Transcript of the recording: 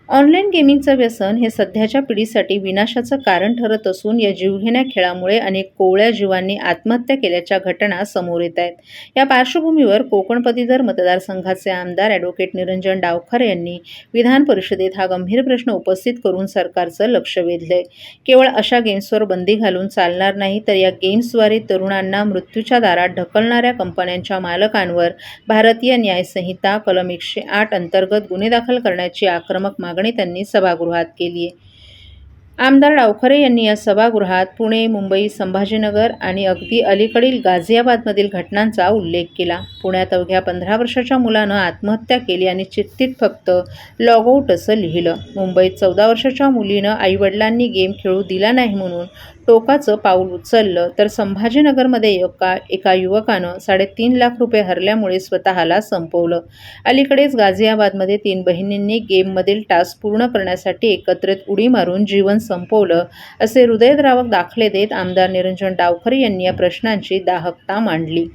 Online गेमिंगचं व्यसन हे सध्याच्या पिढीसाठी विनाशाचं कारण ठरत असून या जीवघेण्या खेळामुळे अनेक कोवळ्या जीवांनी आत्महत्या केल्याच्या घटना समोर येत आहेत. या पार्श्वभूमीवर कोकण पदवीधर मतदारसंघाचे आमदार ॲडव्होकेट निरंजन डावखरे यांनी विधान परिषदेत हा गंभीर प्रश्न उपस्थित करून सरकारचं लक्ष वेधलंय. केवळ अशा गेम्सवर बंदी घालून चालणार नाही, तर या गेम्सद्वारे तरुणांना मृत्यूच्या दारात ढकलणाऱ्या कंपन्यांच्या मालकांवर भारतीय न्याय संहिता कलम 108 अंतर्गत गुन्हे दाखल करण्याची आक्रमक मागणी त्यांनी सभागृहात केली आहे. आमदार डावखरे यांनी या सभागृहात पुणे, मुंबई, संभाजीनगर आणि अगदी अलीकडील गाझियाबादमधील घटनांचा उल्लेख केला. पुण्यात अवघ्या 15 वर्षाच्या मुलानं आत्महत्या केली आणि चिठ्ठीत फक्त लॉगआउट असं लिहिलं. मुंबईत 14 वर्षाच्या मुलीनं आईवडिलांनी गेम खेळू दिला नाही म्हणून टोकाचं पाऊल उचललं, तर संभाजीनगरमध्ये एका युवकानं 3.5 लाख रुपये हरल्यामुळे स्वतःला संपवलं. अलीकडेच गाझियाबादमध्ये 3 बहिणींनी गेममधील टास्क पूर्ण करण्यासाठी एकत्रित उडी मारून जीवन संपवलं, असे हृदयद्रावक दाखले देत आमदार निरंजन डावखरे यांनी या प्रश्नांची दाहकता मांडली.